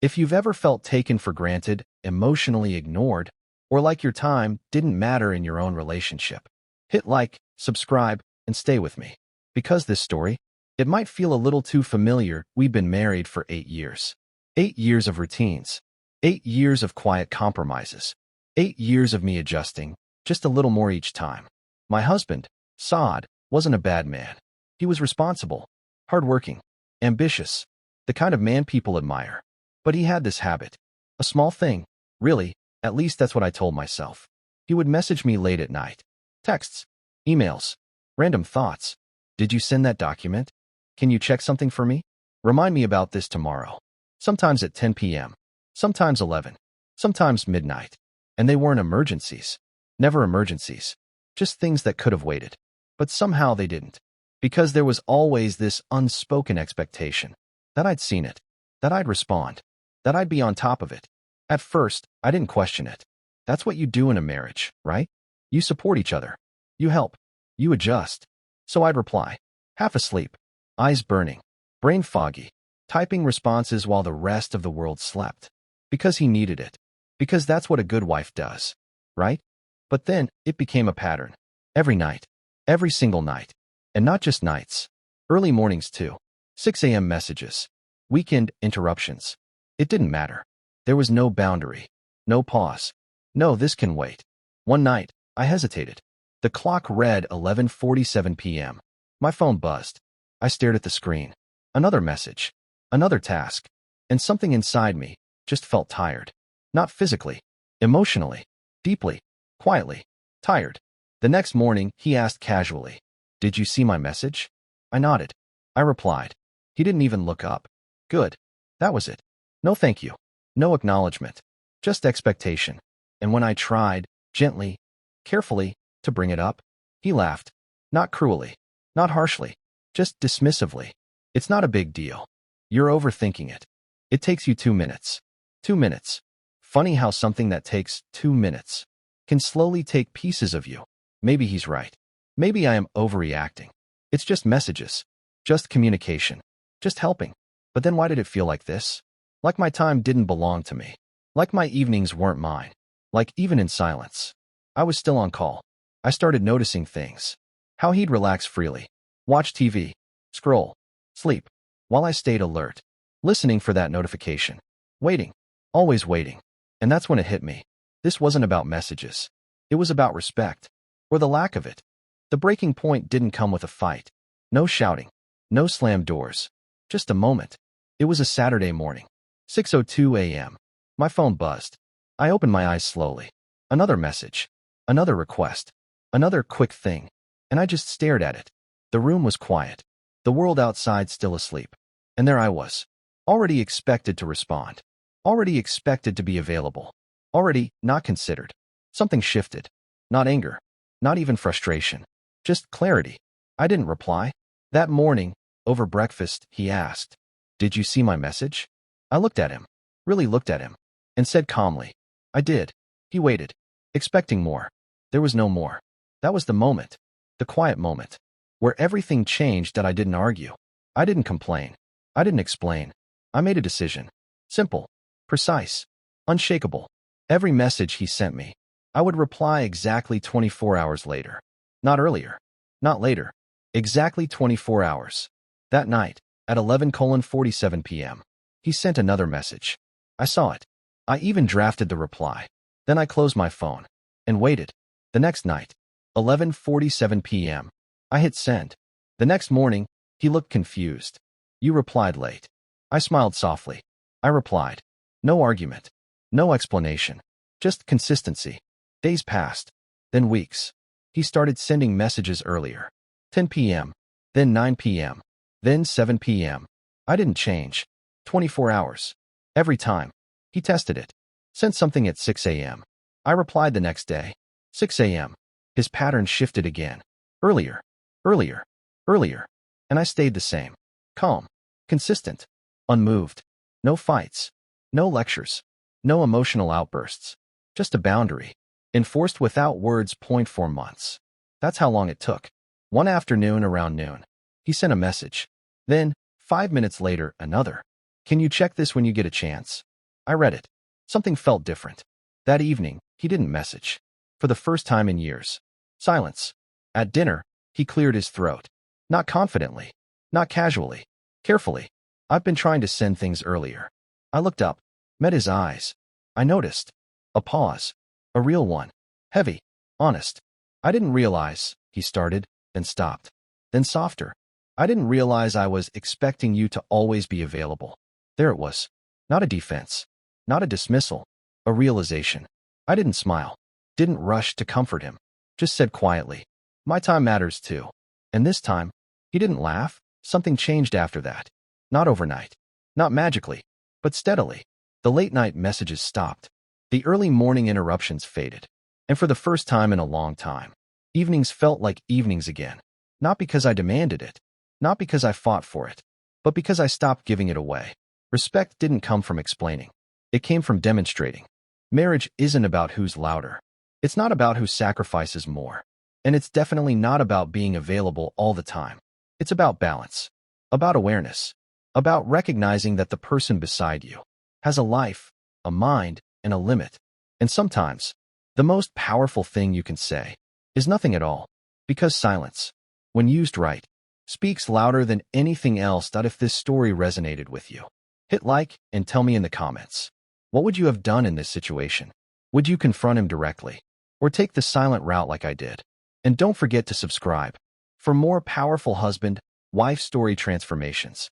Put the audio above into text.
If you've ever felt taken for granted, emotionally ignored, or like your time didn't matter in your own relationship, hit like, subscribe, and stay with me. Because this story, it might feel a little too familiar. We've been married for 8 years. 8 years of routines. 8 years of quiet compromises. 8 years of me adjusting, just a little more each time. My husband, Saad, wasn't a bad man. He was responsible, hardworking, ambitious, the kind of man people admire. But he had this habit. A small thing, really, at least that's what I told myself. He would message me late at night. Texts, emails, random thoughts. Did you send that document? Can you check something for me? Remind me about this tomorrow. Sometimes at 10 p.m., sometimes 11, sometimes midnight. And they weren't emergencies. Never emergencies. Just things that could have waited. But somehow they didn't. Because there was always this unspoken expectation that I'd seen it, that I'd respond, that I'd be on top of it. At first, I didn't question it. That's what you do in a marriage, right? You support each other. You help. You adjust. So I'd reply, half asleep, eyes burning, brain foggy, typing responses while the rest of the world slept. Because he needed it. Because that's what a good wife does, right? But then, it became a pattern. Every night. Every single night. And not just nights. Early mornings too. 6 a.m. messages. Weekend interruptions. It didn't matter. There was no boundary. No pause. No, this can wait. One night, I hesitated. The clock read 11:47 p.m. My phone buzzed. I stared at the screen. Another message. Another task. And something inside me just felt tired. Not physically. Emotionally. Deeply. Quietly. Tired. The next morning, he asked casually, "Did you see my message?" I nodded. I replied. He didn't even look up. Good. That was it. No thank you. No acknowledgement. Just expectation. And when I tried, gently, carefully, to bring it up, he laughed. Not cruelly. Not harshly. Just dismissively. It's not a big deal. You're overthinking it. It takes you 2 minutes. 2 minutes. Funny how something that takes 2 minutes can slowly take pieces of you. Maybe he's right. Maybe I am overreacting. It's just messages. Just communication. Just helping. But then why did it feel like this? Like my time didn't belong to me. Like my evenings weren't mine. Like even in silence, I was still on call. I started noticing things. How he'd relax freely. Watch TV. Scroll. Sleep. While I stayed alert. Listening for that notification. Waiting. Always waiting. And that's when it hit me. This wasn't about messages. It was about respect. Or the lack of it. The breaking point didn't come with a fight. No shouting. No slammed doors. Just a moment. It was a Saturday morning. 6:02 a.m. My phone buzzed. I opened my eyes slowly. Another message. Another request. Another quick thing. And I just stared at it. The room was quiet. The world outside still asleep. And there I was. Already expected to respond. Already expected to be available. Already not considered. Something shifted. Not anger. Not even frustration. Just clarity. I didn't reply. That morning, over breakfast, he asked, "Did you see my message?" I looked at him. Really looked at him. And said calmly, "I did." He waited. Expecting more. There was no more. That was the moment. The quiet moment. Where everything changed. That I didn't argue. I didn't complain. I didn't explain. I made a decision. Simple. Precise. Unshakable. Every message he sent me, I would reply exactly 24 hours later. Not earlier. Not later. Exactly 24 hours. That night, at 11:47 p.m., he sent another message. I saw it. I even drafted the reply. Then I closed my phone and waited. The next night, 11:47 p.m., I hit send. The next morning, he looked confused. "You replied late." I smiled softly. I replied. No argument. No explanation. Just consistency. Days passed. Then weeks. He started sending messages earlier. 10 p.m. Then 9 p.m. Then 7 p.m. I didn't change. 24 hours. Every time. He tested it. Sent something at 6 a.m. I replied the next day. 6 a.m. His pattern shifted again. Earlier. Earlier. Earlier. And I stayed the same. Calm. Consistent. Unmoved. No fights. No lectures. No emotional outbursts. Just a boundary. Enforced without words. For months. That's how long it took. One afternoon around noon, he sent a message. Then, 5 minutes later, another. "Can you check this when you get a chance?" I read it. Something felt different. That evening, he didn't message. For the first time in years. Silence. At dinner, he cleared his throat. Not confidently. Not casually. Carefully. I've been trying to send things earlier. I looked up, met his eyes. I noticed. A pause. A real one. Heavy. Honest. I didn't realize, he started, then stopped. Then softer. I didn't realize I was expecting you to always be available. There it was. Not a defense. Not a dismissal. A realization. I didn't smile. Didn't rush to comfort him. Just said quietly, my time matters too. And this time, he didn't laugh. Something changed after that. Not overnight. Not magically. But steadily. The late-night messages stopped. The early morning interruptions faded. And for the first time in a long time, evenings felt like evenings again. Not because I demanded it. Not because I fought for it. But because I stopped giving it away. Respect didn't come from explaining. It came from demonstrating. Marriage isn't about who's louder. It's not about who sacrifices more. And it's definitely not about being available all the time. It's about balance. About awareness. About recognizing that the person beside you has a life, a mind, and a limit. And sometimes, the most powerful thing you can say is nothing at all. Because silence, when used right, speaks louder than anything else. If this story resonated with you, hit like and tell me in the comments. What would you have done in this situation? Would you confront him directly? Or take the silent route like I did? And don't forget to subscribe for more powerful husband-wife story transformations.